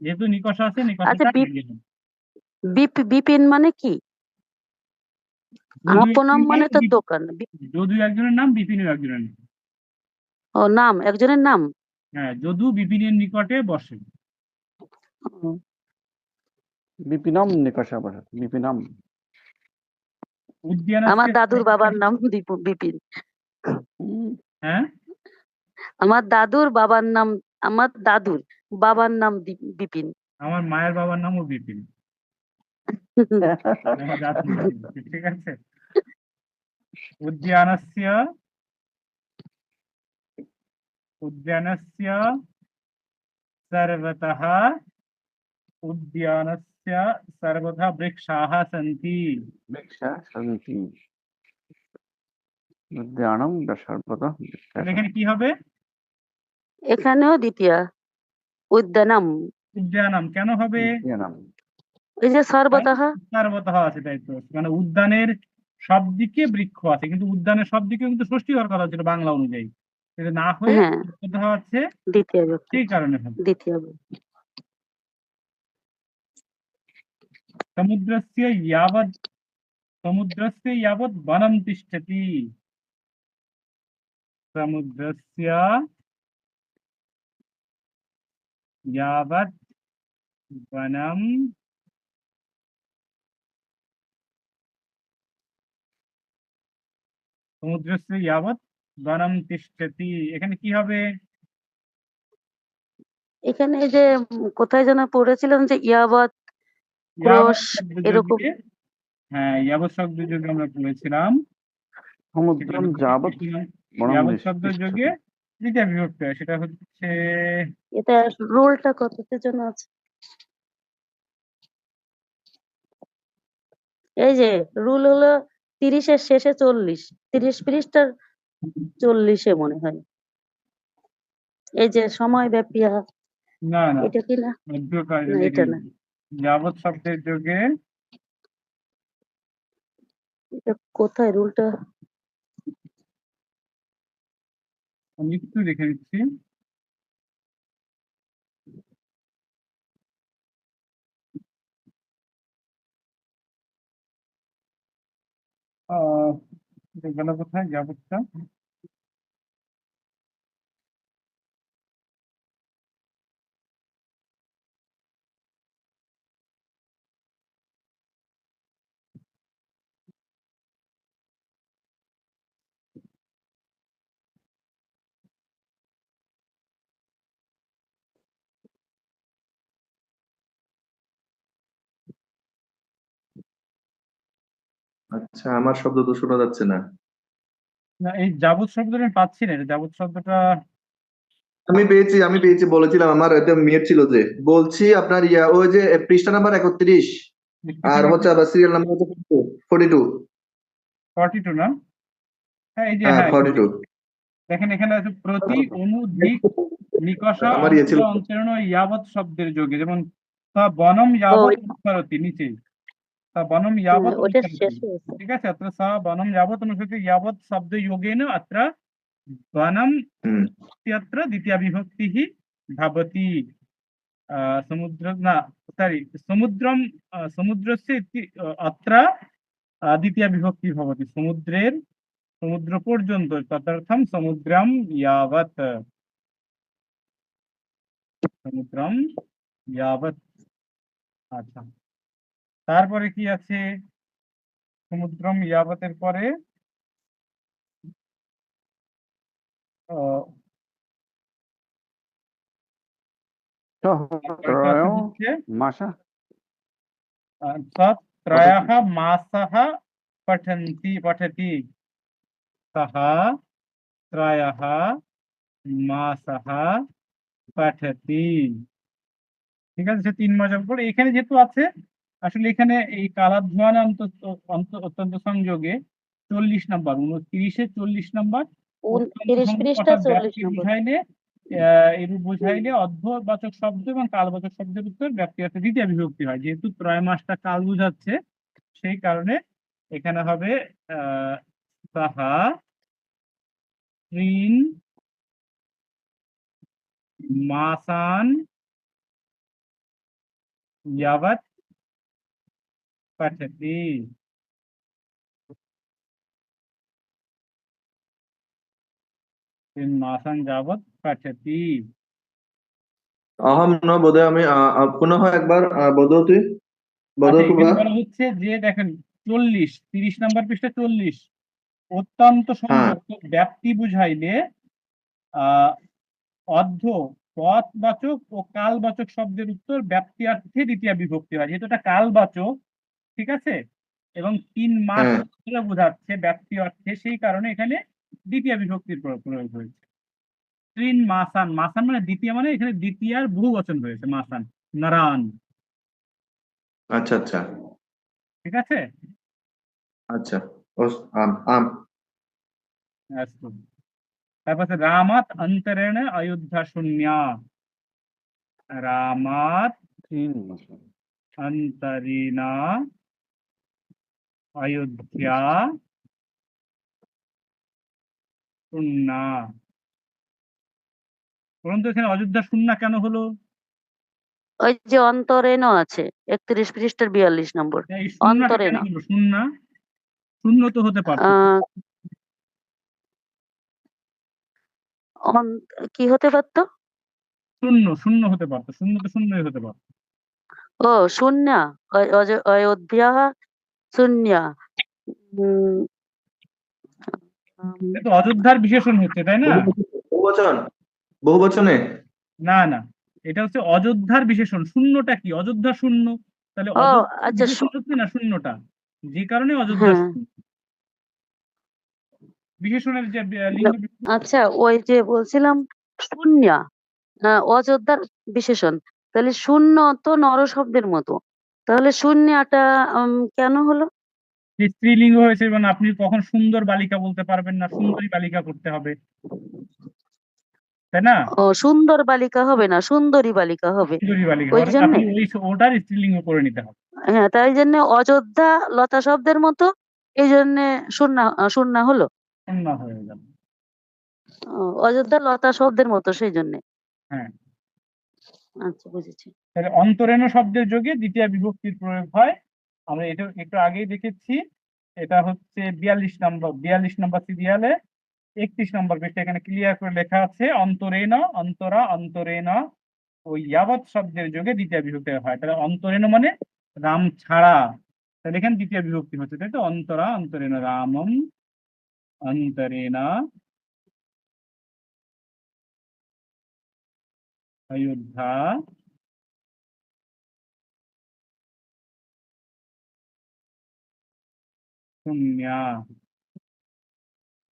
যেহেতু নিকষা আছে আচ্ছা, নিকষাটা আগে গেলাম। বিপিন মানে কি? যদু আপনম একজনের মানে নাম তো দোকান। যদু একজনের নাম বিপিনও একজনের নাম। ও, নাম একজনের নাম। হ্যাঁ, যদু বিপিনের নিকটে বসে। ও, বিপিনম নিকষা বসত। বিপিনম। আমার উদ্যানস্য দাদুর বাবার নাম বিপিন। হ্যাঁ আমার দাদুর বাবার নাম, আমার দাদুর বাবার নাম বিপিন। আমার মায়ের বাবার নামও বিপিন। আমার দাদু বিপিন। ঠিক আছে। উদ্যানস্য উদ্যানস্য सर्वतः उद्यानस्य सर्वथा वृक्षाः सन्ति। বৃক্ষা সন্তি। উদ্যানম সর্বদা তাহলে এখানে কি হবে? এখানেও দ্বিতীয় উদ্যানম। উদ্যানম কেন হবে? উদ্যানম। এই যে কারণ সর্বতঃ। সর্বতः আছে, তাই তো। মানে উদ্যানের সব দিকে বৃক্ষ আছে, কিন্তু উদ্যানের সব দিকে কিন্তু ষষ্ঠী হওয়ার কথা ছিল বাংলা অনুযায়ী, কিন্তু না হয়ে হ্যাঁ, সর্বতः হচ্ছে, দ্বিতীয় বিভক্তি। সেই কারণে হবে। দ্বিতীয় বিভক্তি। समुद्रस्य यावत् वनं तिष्ठति। समुद्रस्य यावत् वनं সমুদ্রস্য यावत् वनं तिष्ठति। এখানে কি হবে? এখানে এই যে কোথায় যেন পড়েছিলাম যে ইয়াবৎ यावत् ক্রোশ শব্দ এরকম। যোগে, হ্যাঁ यावत् শব্দ যোগে আমরা পড়েছিলাম। সেটা সমুদ্রম হচ্ছে যাবৎ বনম यावत् শব্দ তিষ্ঠতি। যোগে দ্বিতীয় বিভক্তি হয়, সেটা হচ্ছে এটা রুলটা কততে যেন আছে? এই যে রুল হলো 30-এর শেষে 40, 30 পৃষ্ঠার 40-এ মনে হয়। এই যে সময় ব্যাপী না না এটা কি না? মধ্যকার না, এটা না। যাবৎ শব্দের যোগে এটা কোথায় রুলটা? আমি একটু দেখে নিচ্ছি। আহ গেল কোথায় যাবতটা? আচ্ছা, আমার শব্দ তো শোনা যাচ্ছে না। না, এই যাবৎ শব্দটা আমি পাচ্ছি না, এটা যাবৎ শব্দটা আমি পেয়েছি, বলেছিলাম আমার এটা মিউট ছিল যে। বলছি আপনার ওই যে পৃষ্ঠা নাম্বার 31 আর হচ্ছে আবার সিরিয়াল নাম্বার হচ্ছে 42। 42 না? হ্যাঁ, এই যে, হ্যাঁ, হ্যাঁ, এই যে। 42। দেখেন এখানে আছে প্রতি, অনু, দিক, নিকষা, আমার ছিল। অন্তর, অন্তরীণ, ইয়াবৎ শব্দের যোগে, যেমন তা বনম ও ইয়াবৎ অনুসরতি নিচেই, তা বনম ইয়াবৎ ওটা অনুসরতি। শেষ হয়েছে। ঠিক আছে, अत्र सा বনম यावत् अनुसरति यावत् শব্দ যোগেন अत्र বনম হুম। इत्यत्र দ্বিতীয়া বিভক্তিः ভবতি। সমুদ্র না, সরি, সমুদ্রম, সমুদ্রস্য ইতি অত্র দ্বিতীয়া বিভক্তি ভবতি। সমুদ্রের, সমুদ্র পর্যন্ত, তদর্থম সমুদ্রম यावत्, সমুদ্রম यावत्। আচ্ছা, তারপরে কি আছে? সমুদ্রম ইয়াবতের পরে আহ, কয়টা আছে সহস্রায় হচ্ছে মাসা त्रयः मासः पठति, सः त्रयः मासः पठति। ঠিক আছে, সে 3 মাস যাবে পরে। এখানে যেহেতু আছে, আসলে এখানে এই কালাধ্বন অত্যন্ত সংযোগে 40 নাম্বার, 29-এ 40 নাম্বার, অত্যন্ত 29 সংযোগ পৃষ্ঠা অর্থাৎ 40 ব্যাপ্তি নম্বর। বুঝাইলে, এরূপ বুঝাইলে অর্ধবাচক শব্দ এবং কালবাচক শব্দের উত্তর ব্যাপ্তি অর্থে দ্বিতীয় বিভক্তি হয়। যেহেতু ত্রয় মাসটা কাল বুঝাচ্ছে, সেই কারণে এখানে হবে তাহা ত্রিন মাসান यावत् पठति। 3 मासान् यावत् पठति। अहम न बोधयामि। पुनः একবার বদতি আচ্ছা, বদতু এখানে বা। বলা হচ্ছে যে দেখেন 40, 30 নাম্বার পৃষ্ঠা 40, অত্যন্ত হ্যাঁ। সংযোগ, তো ব্যাপ্তি বুঝাইলে আহ অর্ধ, পথবাচক ও কালবাচক শব্দের উত্তর ব্যাপ্তিয়ার্থে দ্বিতীয় বিভক্তি হয়। যেহেতু এটা কালবাচক, ঠিক আছে, এবং 3 মাস হ্যাঁ। ধরে বোঝাচ্ছে ব্যাপ্তি অর্থে, সেই কারণে এখানে দ্বিতীয় বিভক্তির প্রয়োগ হয়েছে। ত্রিন মাসান, মাসান মানে দ্বিতীয়, মানে এখানে দ্বিতীয়ার বহু বচন হয়েছে মাসান, নারান। আচ্ছা আচ্ছা ঠিক আছে। আচ্ছা। আম আম। अस्तु। তারপর আছে রামাত অন্তরেণ অযোধ্যা শূন্যা, রামাত 3 মাসা অন্তরিণা অযোধ্যা শূন্যা। পরন্তু এখানে অযোধ্যা শূন্যা কেন হলো? ওই যে অন্তরেণ আছে 31 পৃষ্ঠার 42 নম্বর। এই শূন্যটা কেন অন্তরেণ হলো? শূন্য, শূন্য তো হতে পারতো। আহ কি হতে পারতো? শূন্য, শূন্য হতে পারতো, শূন্য তো শূন্যই হতে পারতো। ও শূন্য, অযোধ্যা শূন্য। উম, উম, কিন্তু অযোধ্যার বিশেষণ হচ্ছে, তাই না? বহুবচন, বহুবচনে। না না, এটা হচ্ছে অযোধ্যার বিশেষণ। শূন্যটা কি? অযোধ্যা শূন্য, তাহলে ও অযোধ্যার আচ্ছা বিশেষণ হচ্ছে না শূন্যটা, যে কারণে অযোধ্যা হ্যাঁ, শূন্য। বিশেষণের যে লিঙ্গ আচ্ছা ওই যে বলছিলাম শূন্য, অযোধ্যার বিশেষণ, তাহলে শূন্য তো নর শব্দের মতো, তাহলে শূন্যটা কেন হলো? যে স্ত্রীলিঙ্গ হয়েছে, এবং আপনি কখন সুন্দর বালিকা বলতে পারবেন না, সুন্দরী বালিকা করতে হবে, তাই না? ও সুন্দর বালিকা হবে না, সুন্দরী বালিকা হবে। সুন্দরী বালিকা, ওই অর্থাৎ জন্যে, আপনি ওটার স্ত্রীলিঙ্গ করে নিতে হবে। হ্যাঁ তাই জন্য অযোধ্যা লতা শব্দের মতো, এই জন্য শূন্য, শূন্য হলো। শূন্য হয়ে গেল। অযোধ্যা লতা শব্দের মতো, সেই জন্য। হ্যাঁ, আচ্ছা বুঝেছি। তাহলে অন্তরেণ শব্দের যোগে দ্বিতীয় বিভক্তির প্রয়োগ হয়। আমরা এটা একটু আগেই দেখেছি। এটা হচ্ছে 42 নম্বর সিরিয়ালে 31 নম্বর পৃষ্ঠা, এখানে ক্লিয়ার করে লেখা আছে অন্তরেণ, অন্তরা, অন্তরেণ ওই ইয়াবৎ শব্দের যোগে দ্বিতীয় বিভক্তি হয়। তাহলে অন্তরেণ মানে রাম ছাড়া, তাহলে এখানে দ্বিতীয় বিভক্তি হচ্ছে, তাই তো? অন্তরা অন্তরেণ রামম অন্তরেণ অযোধ্যা শূন্যা।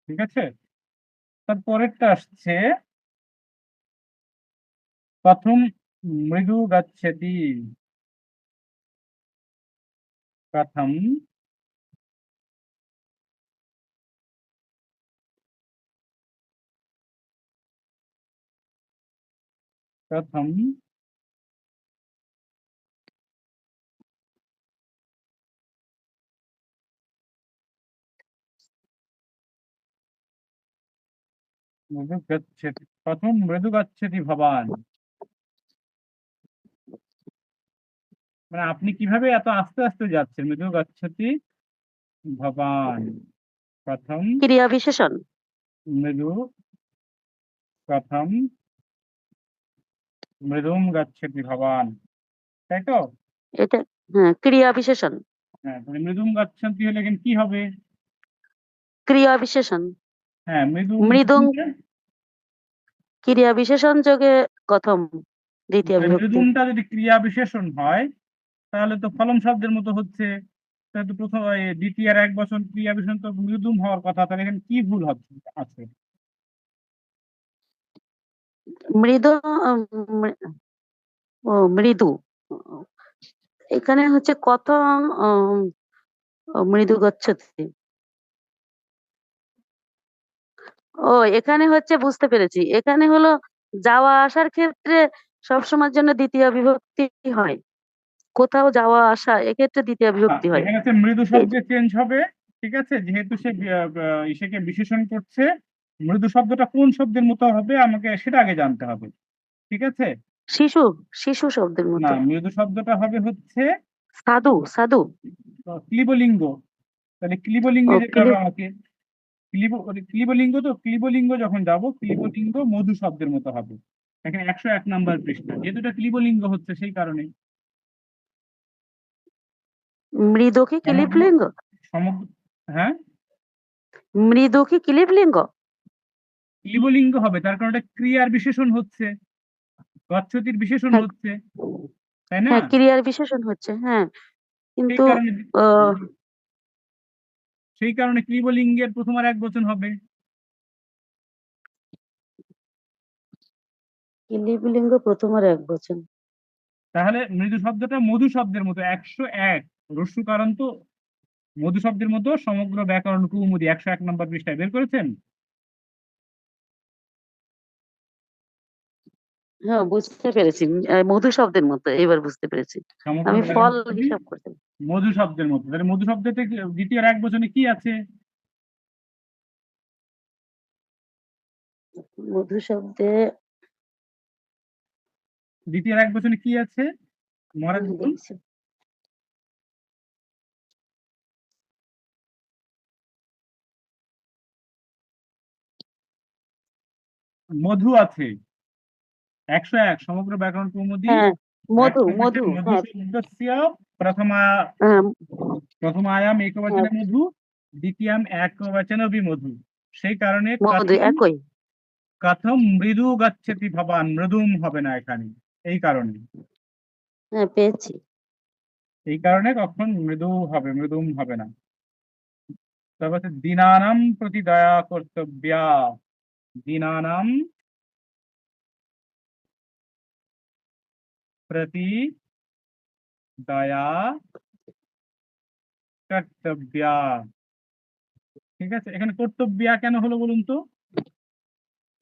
ঠিক আছে, তারপরেরটা আসছে প্রথম মৃদু গচ্ছতি। প্রথম প্রথম মৃদু গচ্ছতি, প্রথম মৃদু গচ্ছতি ভবান। মানে আপনি কিভাবে এত আস্তে আস্তে যাচ্ছেন? মৃদু গচ্ছতি ভবান, প্রথম ক্রিয়া বিশেষণ। মৃদু, প্রথম মৃদুম গচ্ছতি ভবান, তাই তো? এটা হ্যাঁ ক্রিয়া বিশেষণ। হ্যাঁ, তাহলে মৃদুম গচ্ছতি হলে এখানে কি হবে? ক্রিয়া বিশেষণ। হ্যাঁ, মৃদুম মৃদুং হলে ক্রিয়া বিশেষণ যোগে প্রথম দ্বিতীয় তাহলে বিভক্তি। মৃদুমটা যদি ক্রিয়া বিশেষণ হয় তাহলে তো ফলন শব্দের মতো হচ্ছে। তাহলে তো প্রথম দ্বিতীয় আর এক বচন ক্রিয়া বিশেষণ তো মৃদুম হওয়ার কথা, তাহলে এখানে কি ভুল হচ্ছে আছে? মৃদু ও মৃদু, এখানে হচ্ছে কথম মৃদু গচ্ছতি। ও এখানে হচ্ছে বুঝতে পেরেছি, এখানে হলো যাওয়া আসার ক্ষেত্রে সবসময়ের জন্য দ্বিতীয় বিভক্তি হয়। কোথাও যাওয়া আসা এক্ষেত্রে দ্বিতীয় বিভক্তি হয়। এখানে হচ্ছে মৃদু এই শব্দে চেঞ্জ হবে। ঠিক আছে, যেহেতু সে ইসেকে বিশেষণ করছে, মৃদু শব্দটা কোন শব্দের মতো হবে আমাকে সেটা আগে জানতে হবে। ঠিক আছে, শিশু, শিশু শব্দের না, মতো। মৃদু শব্দটা হবে হচ্ছে সাধু, সাধু। ক্লিবলিঙ্গ। তাহলে ক্লিবলিঙ্গে ও যেতে হবে আমাকে। ক্লিবলিঙ্গ, তো ক্লিবলিঙ্গ যখন যাব ক্লিবলিঙ্গ মধু শব্দের মতো হবে। এখানে 101 নাম্বার পৃষ্ঠা, যেহেতু এটা ক্লিবলিঙ্গ হচ্ছে সেই কারণে মৃদু কি সমগ্র ক্লিবলিঙ্গ? সমগ্র হ্যাঁ, মৃদু কি ক্লিবলিঙ্গ? ক্লিবলিঙ্গ হবে, তার কারণ এটা ক্রিয়ার বিশেষণ হচ্ছে, গচ্ছতির বিশেষণ হ্যাঁ, হচ্ছে, তাই না? হ্যাঁ ক্রিয়ার বিশেষণ হচ্ছে, হ্যাঁ সেই কিন্তু কারণে আহ, সেই কারণে ক্লিবলিঙ্গের প্রথম আর এক বচন হবে। ক্লিবলিঙ্গ প্রথম আর এক বচন। তাহলে মৃদু শব্দটা মধু শব্দের মতো 101 রস্যকারান্ত মধু শব্দের মতো সমগ্র ব্যাকরণ কৌমুদী 101 নম্বর পৃষ্ঠায় বের করেছেন। হ্যাঁ বুঝতে পেরেছি, মধু শব্দের মতো এবার বুঝতে পেরেছি। সমগ্র আমি ব্যাকরণ ফল কৌমুদী হিসাব করতে। মধু শব্দের মতো, তাহলে মধু শব্দতে দ্বিতীয় আর এক বচনে কি আছে? মধু শব্দে দ্বিতীয় আর এক বচনে কি আছে? মহারাজ বলুন। দেখছি। মধু আছে 101 সমগ্র ব্যাকরণ কৌমুদী হ্যাঁ মধু, 101 মধু মধু হ্যাঁ। শব্দস্য প্রথমা হ্যাঁ, প্রথমায়াম হ্যাঁ, একবচনে মধু, দ্বিতীয়াম একবচনে মধু। সেই কারণে মধু কথম একই। কথম মৃদু গচ্ছতি ভবান, মৃদুম হবে না এখানে, এই কারণে। হ্যাঁ পেয়েছি। এই কারণে কখন মৃদু হবে, মৃদুম হবে না। তারপর হচ্ছে দীনানাম প্রতি দয়া কর্তব্যা। দীনানাম প্রতি দয়া কর্তব্যা। ঠিক আছে, এখানে কর্তব্যা কেন হলো বলুন তো?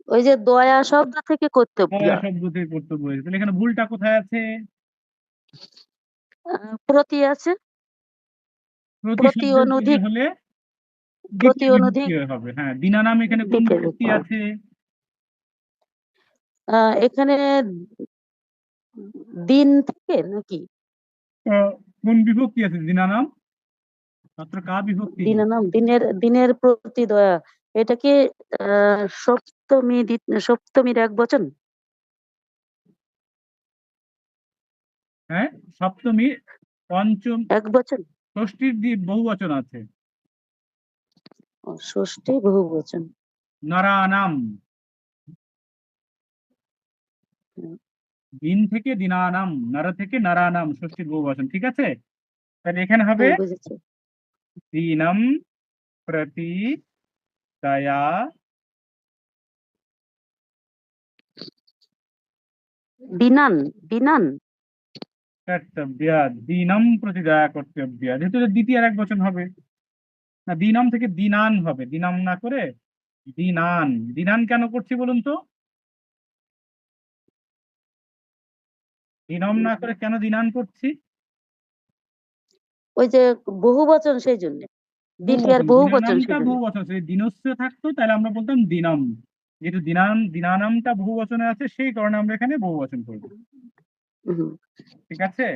ওই যে দয়া শব্দ থেকে কর্তব্য। দয়া শব্দ থেকে কর্তব্য হয়েছে, তাহলে এখানে ভুলটা কোথায় আছে? প্রতি আছে, প্রতি প্রতি শব্দের পূর্বে অনধিক, হলে প্রতি দ্বিতীয় বিভক্তি অনধিক হবে। হ্যাঁ, দীনানাম এখানে কোন দ্বিতীয় বিভক্তি বিভক্তি। আছে? এখানে দিন থেকে নাকি? কোন বিভক্তি আছে দীনানাম? মাত্র কা বিভক্তি? দিনের দিনের দিনের প্রতি দয়া, এটা কি সপ্তমী সপ্তমীর এক বচন? হ্যাঁ, সপ্তমী, পঞ্চম, এক বচন। ষষ্ঠীর বহু বচন আছে। ও, ষষ্ঠী বহু বচন। নরানাম, হুম, দিন থেকে দিনানাম, নর থেকে নরানাম, ষষ্ঠীর বহু বচন। ঠিক আছে, তাহলে এখানে হবে হ্যাঁ বুঝেছি। दीनं प्रति दया দিনান দিনান কর্তব্য, দিনম প্রতি দয়া কর্তব্য, যেহেতু এটা দ্বিতীয় এক বচন হবে না, দিনম থেকে দিনান হবে, দিনাম না করে দিনান। দিনান কেন করছি বলুন তো? দিনম না করে কেন দিনান করছি? ওই যে বহু বচন সেই জন্য, দ্বিতীয়ার বহু বচন দিনানামটা সেই জন্য। বহু বচন, যদি দিনস্য থাকতো তাহলে আমরা বলতাম দিনম, যেহেতু দিনানামটা বহু বচনে আছে সেই কারণে আমরা এখানে বহু বচন করবো। হুম। ঠিক আছে।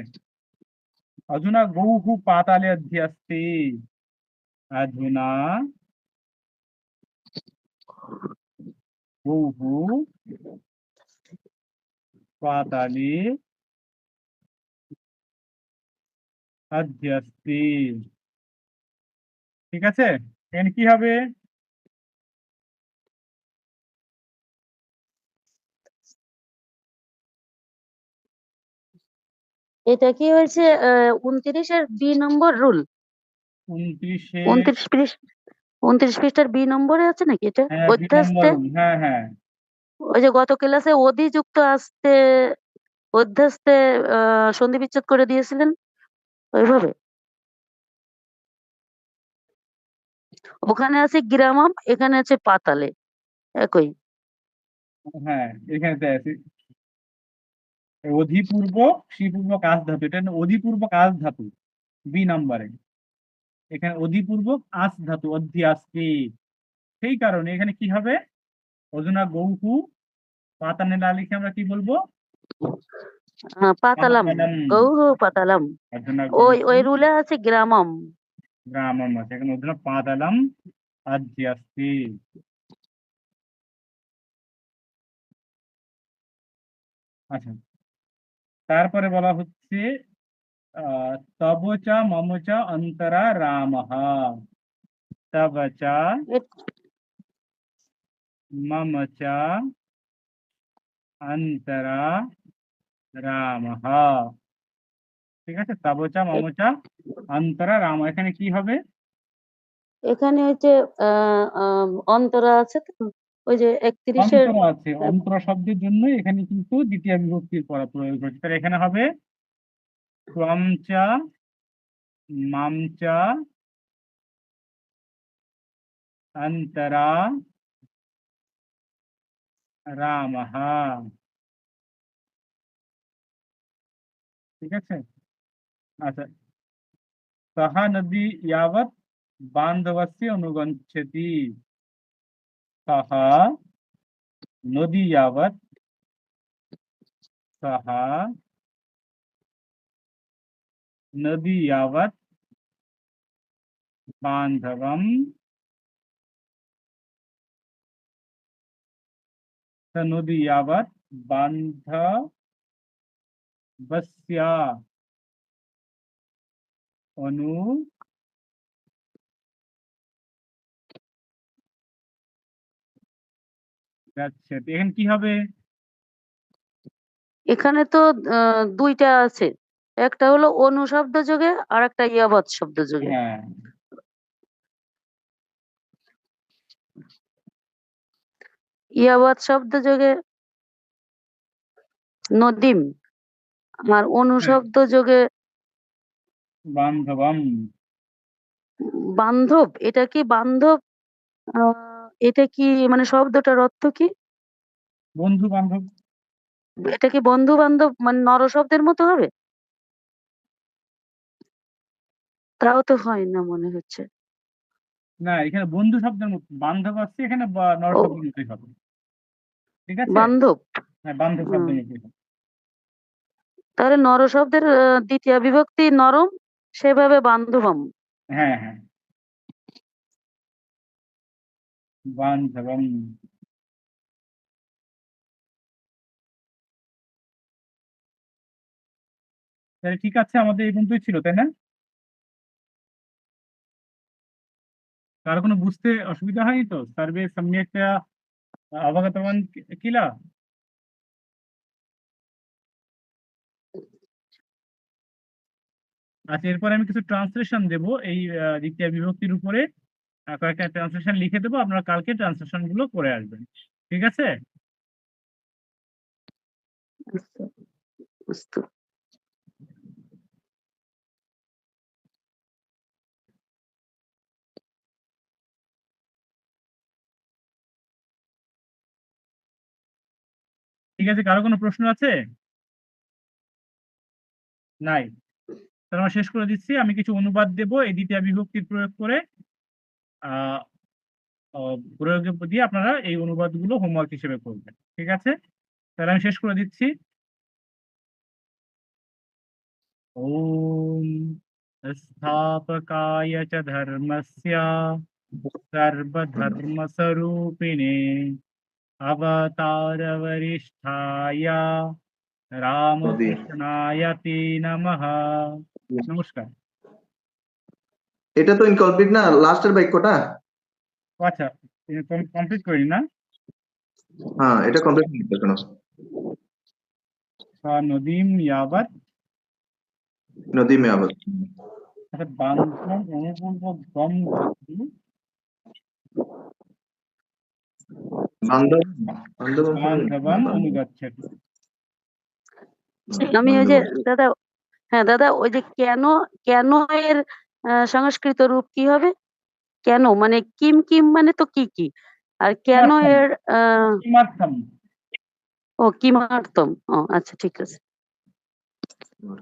अधुना गौः पाताले अध्यस्ते, अधुना गौः पाताले अध्यस्ते। ঠিক আছে, এখানে কি হবে? এটা কি হয়েছে 29-এর বি নম্বর রুল? 29-এ 29 পৃষ্ঠার বি নম্বরে আছে নাকি এটা? হ্যাঁ, বি নম্বর অধ্যাস্তে, রুল, হ্যাঁ হ্যাঁ। ওই যে গত ক্লাসে অধিযুক্ত আসতে অধ্যাস্তে সন্ধি বিচ্ছেদ করে দিয়েছিলেন ওইভাবে। ওখানে আছে গ্রামাম, এখানে আছে পাতালে, একই। হ্যাঁ, এখানে তো আছে অধিপূর্বক শ্রীপূর্বক আস ধাতু, এটা অধিপূর্বক আস ধাতু বি নাম্বারে, এখানে অধিপূর্বক আস ধাতু অধ্যস্তে, সেই কারণে এখানে কি হবে? অধুনা গৌহু, পাতানে না লিখে আমরা কি বলবো? পাতালাম, পাতালাম। গৌহ পাতালাম, অধুনা ওই গৌহু ওই রুলে আছে গ্রামাম। গ্রামম আছে, এখানে অধুনা পাতালাম অধ্যস্তে। আচ্ছা, তারপরে বলা হচ্ছে তব চ মম চ অন্তরা রামঃ, তব চ মম চ অন্তরা রামঃ। ঠিক আছে, তব চ মম চ অন্তরা রাম, এখানে কি হবে? এখানে হচ্ছে অন্তরা আছে তো, ওই যে 31-এর অন্তরা আছে, অন্তরা শব্দের জন্য এখানে কিন্তু দ্বিতীয় বিভক্তির পরা প্রয়োগ হচ্ছে, তাহলে এখানে হবে ত্বম চ মাম চ অন্তরা রামঃ। ঠিক আছে। আচ্ছা, সহ নদী यावत् बान्धवस्य अनुगच्छति, सः नदी यावत्, सः नदी यावत् बान्धवम्, स नदी यावत् बान्धवस्य অনুগচ্ছতি, এখানে কি হবে? এখানে তো দুইটা আছে, একটা হলো অনু শব্দ যোগে আর একটা ইয়াবৎ শব্দ যোগে। হ্যাঁ, ইয়াবৎ শব্দ যোগে নদীম, আর অনু শব্দ যোগে বান্ধবম। বান্ধব। এটা কি বান্ধব? এটা কি মানে শব্দটার অর্থ কি? বন্ধু বান্ধব। এটা কি বন্ধু বান্ধব মানে নর শব্দের মতো হবে? তাও তো হয় না মনে হচ্ছে। না, এখানে বন্ধু শব্দের মতো বান্ধব আছে, এখানে নর ও, শব্দের মতোই হবে। ঠিক আছে, বান্ধব। হ্যাঁ, বান্ধব শব্দের মতোই হবে। তাহলে নর শব্দের দ্বিতীয় বিভক্তি নরম, সেভাবে বান্ধবম। হ্যাঁ হ্যাঁ, বান্ধবম। তাহলে ঠিক আছে, আমাদের এই পর্যন্তই ছিল, তাই না? কারো কোনো বুঝতে অসুবিধা হয়নি তো? সার্ভে সম্যক অবগতবান কিলা? আচ্ছা, এরপরে আমি কিছু ট্রান্সলেশন দেবো এই দ্বিতীয় বিভক্তির উপরে। কয়েকটা ট্রান্সলেশন লিখে দেবো, আপনারা কালকে ট্রান্সলেশন গুলো করে আসবেন। ঠিক আছে? अस्तु अस्तु ঠিক আছে, কারো কোনো প্রশ্ন আছে? নাই? তাহলে আমরা শেষ করে দিচ্ছি। আমি কিছু অনুবাদ দেব এই দ্বিতীয় বিভক্তির প্রয়োগ করে। আহ প্রয়োগ দিয়ে আপনারা এই অনুবাদগুলো হোমওয়ার্ক হিসেবে করবেন। ঠিক আছে? তাহলে আমি শেষ করে দিচ্ছি। ওম स्थापकाय च धर्मस्य सर्वधर्मस्वरूपिणे अवतारवरिष्ठाय রামকৃষ্ণায় তে নমঃ। নমস্কার। এটা তো ইনকমপ্লিট না, লাস্টের বাক্যটা। ও আচ্ছা, কমপ্লিট করিনি না? হ্যাঁ, এটা কমপ্লিট কেন? নদীম ইয়াবৎ। নদী মেয়াবত। আচ্ছা, বান্ধব অনুপূর্ব গম গতি বান্ধব বান্ধব বান্ধবান অনুগচ্ছতি। আমি ওই যে দাদা, হ্যাঁ দাদা, ওই যে কেন, কেন এর সংস্কৃত রূপ কি হবে? কেন মানে কিম কিম মানে তো কি কি, আর কেন এর কিমার্থম। ও কিমার্থম। ও আচ্ছা, ঠিক আছে।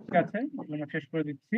ঠিক আছে, আমরা শেষ করে দিচ্ছি।